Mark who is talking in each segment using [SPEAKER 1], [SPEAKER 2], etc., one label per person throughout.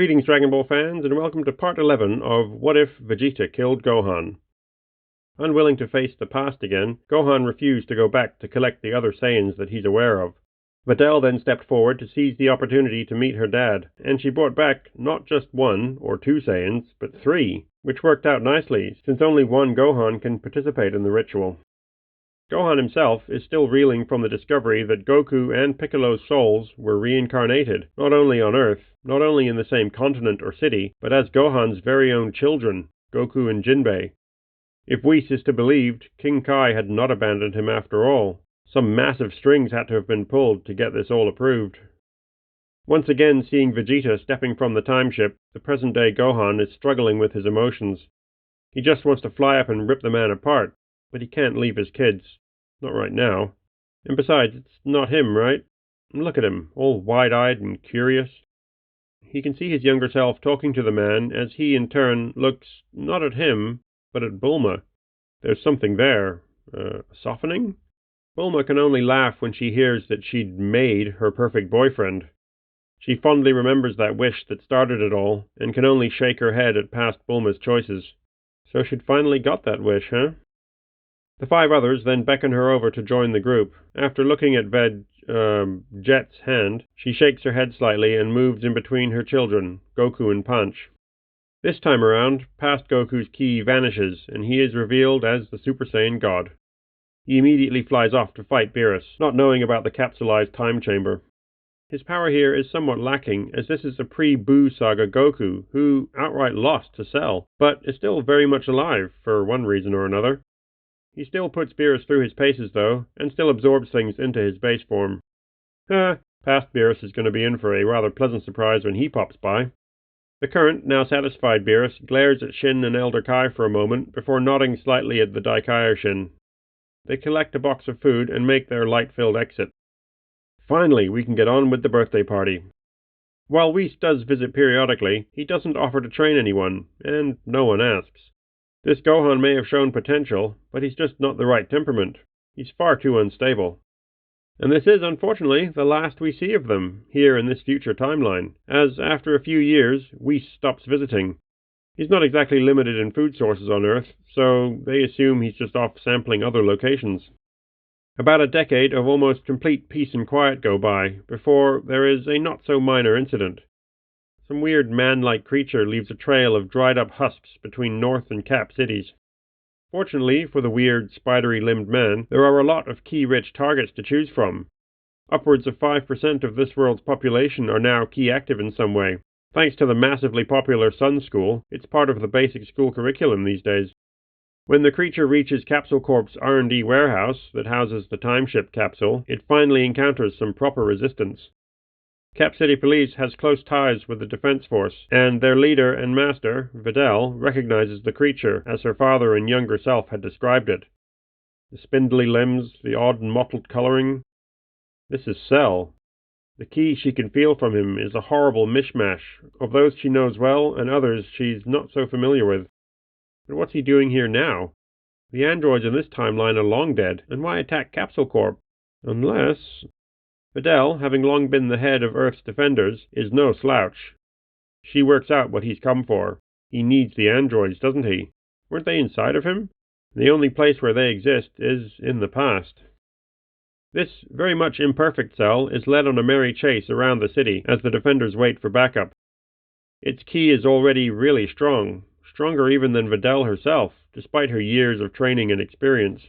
[SPEAKER 1] Greetings, Dragon Ball fans, and welcome to part 11 of What If Vegeta Killed Gohan. Unwilling to face the past again, Gohan refused to go back to collect the other Saiyans that he's aware of. Videl then stepped forward to seize the opportunity to meet her dad, and she brought back not just one or two Saiyans, but three, which worked out nicely, since only one Gohan can participate in the ritual. Gohan himself is still reeling from the discovery that Goku and Piccolo's souls were reincarnated, not only on Earth, not only in the same continent or city, but as Gohan's very own children, Goku and Jinbei. If Whis is to be believed, King Kai had not abandoned him after all. Some massive strings had to have been pulled to get this all approved. Once again seeing Vegeta stepping from the time ship, the present-day Gohan is struggling with his emotions. He just wants to fly up and rip the man apart, but he can't leave his kids. Not right now. And besides, it's not him, right? Look at him, all wide-eyed and curious. He can see his younger self talking to the man as he, in turn, looks not at him, but at Bulma. There's something there. Softening? Bulma can only laugh when she hears that she'd made her perfect boyfriend. She fondly remembers that wish that started it all, and can only shake her head at past Bulma's choices. So she'd finally got that wish, huh? The five others then beckon her over to join the group. After looking at Jet's hand, she shakes her head slightly and moves in between her children, Goku and Punch. This time around, past Goku's ki vanishes, and he is revealed as the Super Saiyan God. He immediately flies off to fight Beerus, not knowing about the capsulized time chamber. His power here is somewhat lacking, as this is a pre-Buu saga Goku, who outright lost to Cell, but is still very much alive, for one reason or another. He still puts Beerus through his paces, though, and still absorbs things into his base form. Past Beerus is going to be in for a rather pleasant surprise when he pops by. The current, now satisfied Beerus glares at Shin and Elder Kai for a moment before nodding slightly at the Daikaioshin. They collect a box of food and make their light-filled exit. Finally, we can get on with the birthday party. While Whis does visit periodically, he doesn't offer to train anyone, and no one asks. This Gohan may have shown potential, but he's just not the right temperament. He's far too unstable. And this is, unfortunately, the last we see of them, here in this future timeline, as after a few years, Whis stops visiting. He's not exactly limited in food sources on Earth, so they assume he's just off sampling other locations. About a decade of almost complete peace and quiet go by, before there is a not-so-minor incident. Some weird man-like creature leaves a trail of dried-up husks between North and Cap cities. Fortunately for the weird, spidery-limbed man, there are a lot of key-rich targets to choose from. Upwards of 5% of this world's population are now key-active in some way. Thanks to the massively popular Sun School, it's part of the basic school curriculum these days. When the creature reaches Capsule Corp's R&D warehouse that houses the timeship capsule, it finally encounters some proper resistance. Cap City Police has close ties with the Defense Force, and their leader and master, Videl, recognizes the creature as her father and younger self had described it. The spindly limbs, the odd and mottled coloring. This is Cell. The ki she can feel from him is a horrible mishmash of those she knows well and others she's not so familiar with. But what's he doing here now? The androids in this timeline are long dead, and why attack Capsule Corp? Unless... Videl, having long been the head of Earth's defenders, is no slouch. She works out what he's come for. He needs the androids, doesn't he? Weren't they inside of him? The only place where they exist is in the past. This very much imperfect Cell is led on a merry chase around the city as the defenders wait for backup. Its ki is already really strong, stronger even than Videl herself, despite her years of training and experience.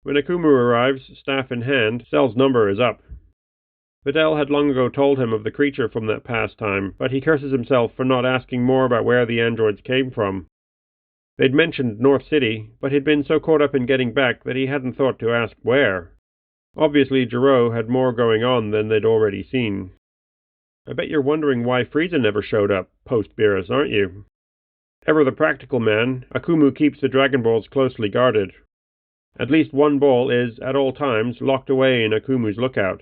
[SPEAKER 1] When Akumu arrives, staff in hand, Cell's number is up. Videl had long ago told him of the creature from that past time, but he curses himself for not asking more about where the androids came from. They'd mentioned North City, but he'd been so caught up in getting back that he hadn't thought to ask where. Obviously, Gero had more going on than they'd already seen. I bet you're wondering why Frieza never showed up, post-Beerus, aren't you? Ever the practical man, Akumu keeps the Dragon Balls closely guarded. At least one ball is, at all times, locked away in Akumu's lookout.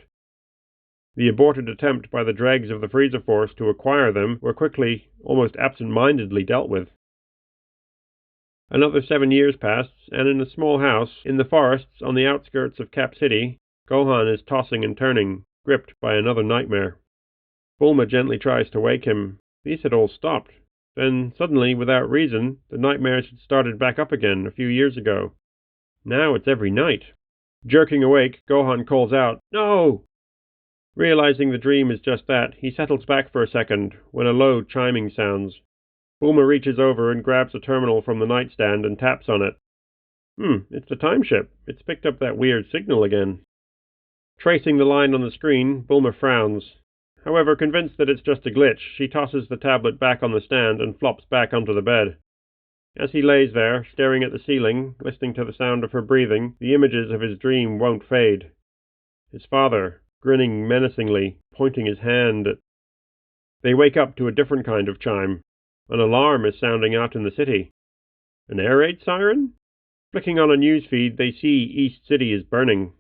[SPEAKER 1] The aborted attempt by the dregs of the Frieza Force to acquire them were quickly, almost absent-mindedly dealt with. Another 7 years pass, and in a small house, in the forests on the outskirts of Cap City, Gohan is tossing and turning, gripped by another nightmare. Bulma gently tries to wake him. These had all stopped. Then, suddenly, without reason, the nightmares had started back up again a few years ago. Now it's every night. Jerking awake, Gohan calls out, "No!" Realizing the dream is just that, he settles back for a second when a low chiming sounds. Bulma reaches over and grabs a terminal from the nightstand and taps on it. It's the time ship. It's picked up that weird signal again. Tracing the line on the screen, Bulma frowns. However, convinced that it's just a glitch, she tosses the tablet back on the stand and flops back onto the bed. As he lays there, staring at the ceiling, listening to the sound of her breathing, the images of his dream won't fade. His father, grinning menacingly, pointing his hand at... They wake up to a different kind of chime. An alarm is sounding out in the city. An air raid siren? Flicking on a news feed, they see East City is burning.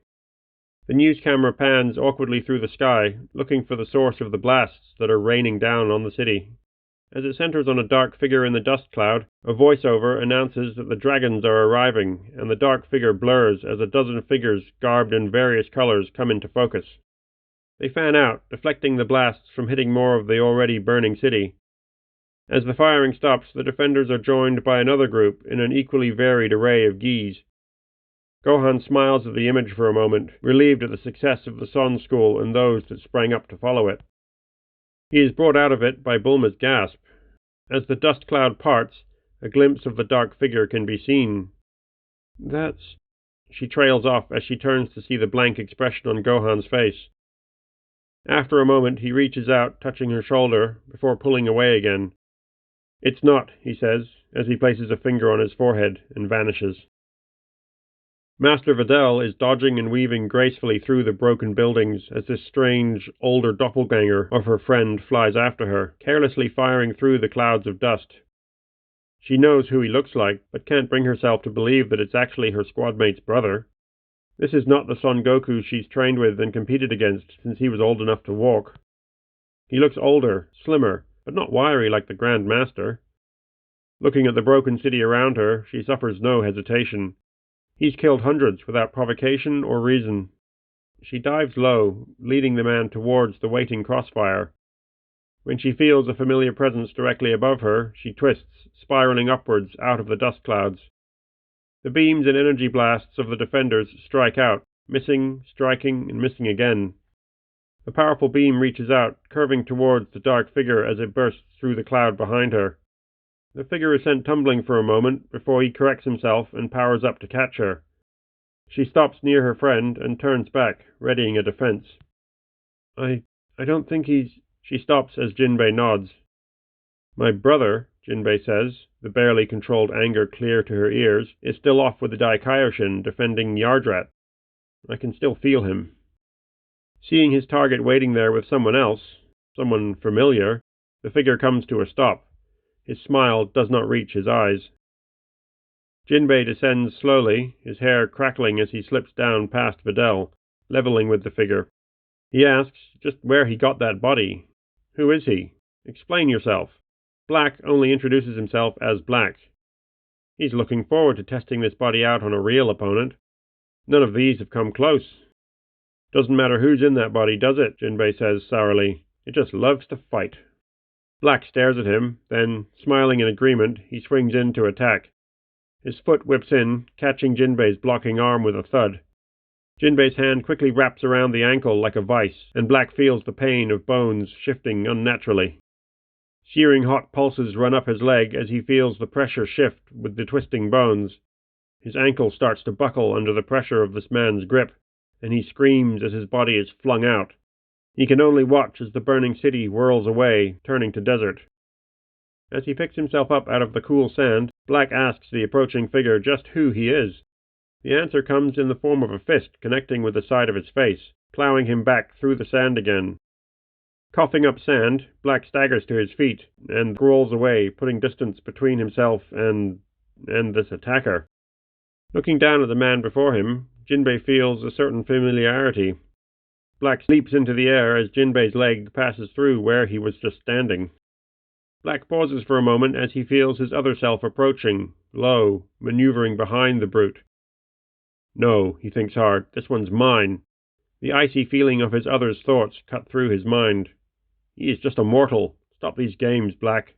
[SPEAKER 1] The news camera pans awkwardly through the sky, looking for the source of the blasts that are raining down on the city. As it centers on a dark figure in the dust cloud, a voiceover announces that the dragons are arriving, and the dark figure blurs as a dozen figures garbed in various colors come into focus. They fan out, deflecting the blasts from hitting more of the already burning city. As the firing stops, the defenders are joined by another group in an equally varied array of gis. Gohan smiles at the image for a moment, relieved at the success of the Son School and those that sprang up to follow it. He is brought out of it by Bulma's gasp. As the dust cloud parts, a glimpse of the dark figure can be seen. That's... She trails off as she turns to see the blank expression on Gohan's face. After a moment, he reaches out, touching her shoulder, before pulling away again. "It's not," he says, as he places a finger on his forehead and vanishes. Master Videl is dodging and weaving gracefully through the broken buildings as this strange, older doppelganger of her friend flies after her, carelessly firing through the clouds of dust. She knows who he looks like, but can't bring herself to believe that it's actually her squadmate's brother. This is not the Son Goku she's trained with and competed against since he was old enough to walk. He looks older, slimmer, but not wiry like the Grand Master. Looking at the broken city around her, she suffers no hesitation. He's killed hundreds without provocation or reason. She dives low, leading the man towards the waiting crossfire. When she feels a familiar presence directly above her, she twists, spiraling upwards out of the dust clouds. The beams and energy blasts of the defenders strike out, missing, striking, and missing again. A powerful beam reaches out, curving towards the dark figure as it bursts through the cloud behind her. The figure is sent tumbling for a moment before he corrects himself and powers up to catch her. She stops near her friend and turns back, readying a defense. I don't think he's... She stops as Jinbei nods. My brother, Jinbei says, the barely controlled anger clear to her ears, is still off with the Daikaioshin defending Yardrat. I can still feel him. Seeing his target waiting there with someone else, someone familiar, the figure comes to a stop. His smile does not reach his eyes. Jinbei descends slowly, his hair crackling as he slips down past Videl, leveling with the figure. He asks just where he got that body. Who is he? Explain yourself. Black only introduces himself as Black. He's looking forward to testing this body out on a real opponent. None of these have come close. Doesn't matter who's in that body, does it? Jinbei says sourly. It just loves to fight. Black stares at him, then, smiling in agreement, he swings in to attack. His foot whips in, catching Jinbei's blocking arm with a thud. Jinbei's hand quickly wraps around the ankle like a vice, and Black feels the pain of bones shifting unnaturally. Searing hot pulses run up his leg as he feels the pressure shift with the twisting bones. His ankle starts to buckle under the pressure of this man's grip, and he screams as his body is flung out. He can only watch as the burning city whirls away, turning to desert. As he picks himself up out of the cool sand, Black asks the approaching figure just who he is. The answer comes in the form of a fist connecting with the side of his face, plowing him back through the sand again. Coughing up sand, Black staggers to his feet and rolls away, putting distance between himself and this attacker. Looking down at the man before him, Jinbei feels a certain familiarity. Black leaps into the air as Jinbei's leg passes through where he was just standing. Black pauses for a moment as he feels his other self approaching, low, maneuvering behind the brute. No, he thinks hard, this one's mine. The icy feeling of his other's thoughts cut through his mind. He is just a mortal, Stop these games, Black.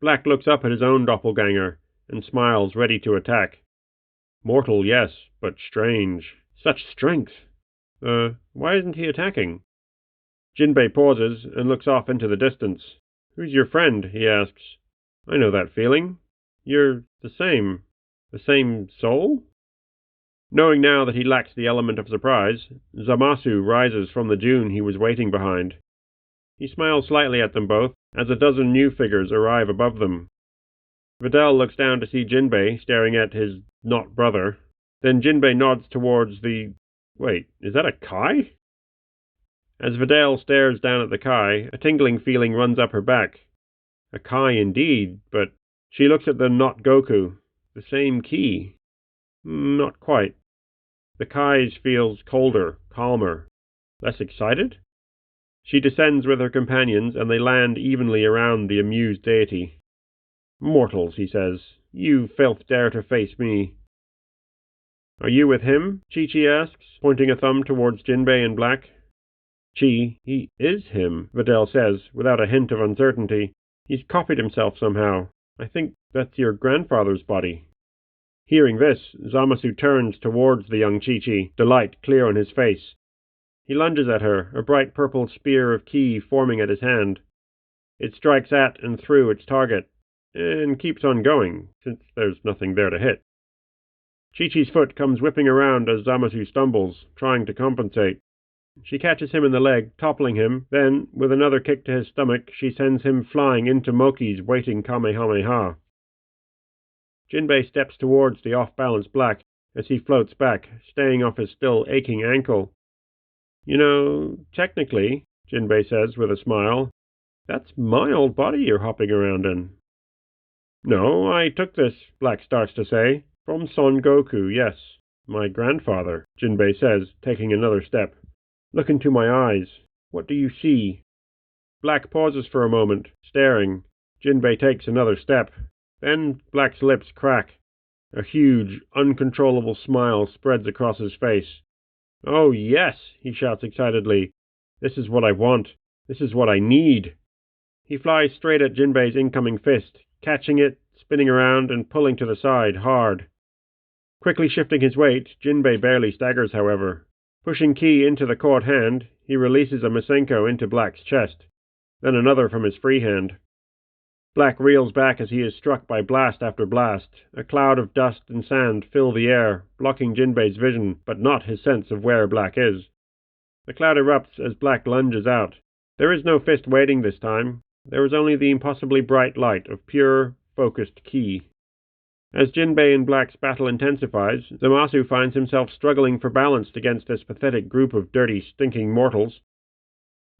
[SPEAKER 1] Black looks up at his own doppelganger and smiles, ready to attack. Mortal, yes, but strange. Such strength. Why isn't he attacking? Jinbei pauses and looks off into the distance. Who's your friend? He asks. I know that feeling. You're the same. The same soul? Knowing now that he lacks the element of surprise, Zamasu rises from the dune he was waiting behind. He smiles slightly at them both as a dozen new figures arrive above them. Videl looks down to see Jinbei staring at his not-brother. Then Jinbei nods towards the... Wait, is that a Kai? As Videl stares down at the Kai, a tingling feeling runs up her back. A Kai indeed, but she looks at the not Goku. The same ki. Not quite. The Kai's feels colder, calmer, less excited? She descends with her companions, and they land evenly around the amused deity. Mortals, he says, you filth dare to face me. Are you with him? Chi-Chi asks, pointing a thumb towards Jinbei and Black. Chi, he is him, Videl says, without a hint of uncertainty. He's copied himself somehow. I think that's your grandfather's body. Hearing this, Zamasu turns towards the young Chi-Chi, delight clear on his face. He lunges at her, a bright purple spear of ki forming at his hand. It strikes at and through its target, and keeps on going, since there's nothing there to hit. Chi-Chi's foot comes whipping around as Zamasu stumbles, trying to compensate. She catches him in the leg, toppling him, then, with another kick to his stomach, she sends him flying into Moki's waiting Kamehameha. Jinbei steps towards the off-balance Black as he floats back, staying off his still aching ankle. You know, technically, Jinbei says with a smile, that's my old body you're hopping around in. No, I took this, Black starts to say. From Son Goku, yes. My grandfather, Jinbei says, taking another step. Look into my eyes. What do you see? Black pauses for a moment, staring. Jinbei takes another step. Then Black's lips crack. A huge, uncontrollable smile spreads across his face. Oh, yes, he shouts excitedly. This is what I want. This is what I need. He flies straight at Jinbei's incoming fist, catching it, spinning around, and pulling to the side hard. Quickly shifting his weight, Jinbei barely staggers, however. Pushing ki into the caught hand, he releases a Masenko into Black's chest, then another from his free hand. Black reels back as he is struck by blast after blast. A cloud of dust and sand fill the air, blocking Jinbei's vision, but not his sense of where Black is. The cloud erupts as Black lunges out. There is no fist waiting this time. There is only the impossibly bright light of pure, focused ki. As Jinbei and Black's battle intensifies, Zamasu finds himself struggling for balance against this pathetic group of dirty, stinking mortals.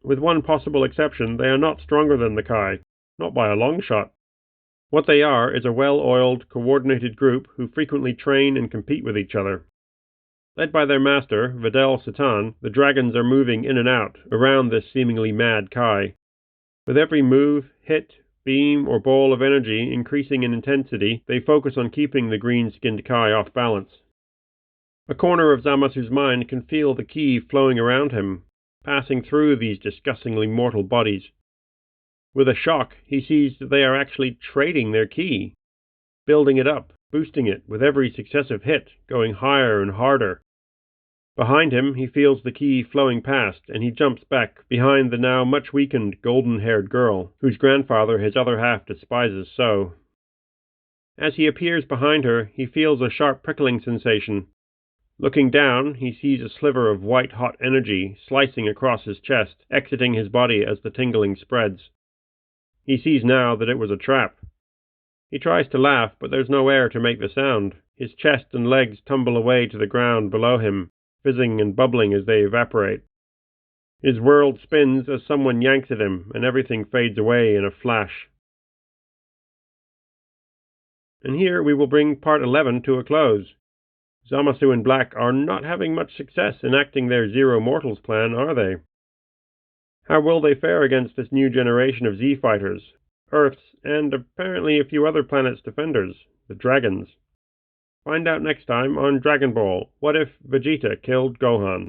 [SPEAKER 1] With one possible exception, they are not stronger than the Kai. Not by a long shot. What they are is a well-oiled, coordinated group who frequently train and compete with each other. Led by their master, Videl Satan, the dragons are moving in and out around this seemingly mad Kai. With every move, hit, beam, or ball of energy increasing in intensity, they focus on keeping the green-skinned Kai off balance. A corner of Zamasu's mind can feel the ki flowing around him, passing through these disgustingly mortal bodies. With a shock, he sees that they are actually trading their ki, building it up, boosting it with every successive hit, going higher and harder. Behind him, he feels the ki flowing past, and he jumps back behind the now much weakened, golden-haired girl, whose grandfather his other half despises so. As he appears behind her, he feels a sharp prickling sensation. Looking down, he sees a sliver of white-hot energy slicing across his chest, exiting his body as the tingling spreads. He sees now that it was a trap. He tries to laugh, but there's no air to make the sound. His chest and legs tumble away to the ground below him, fizzing and bubbling as they evaporate. His world spins as someone yanks at him, and everything fades away in a flash. And here we will bring Part 11 to a close. Zamasu and Black are not having much success enacting their Zero Mortals plan, are they? How will they fare against this new generation of Z-Fighters, Earth's, and apparently a few other planets' defenders, the Dragons? Find out next time on Dragonball, What If Vegeta Killed Gohan?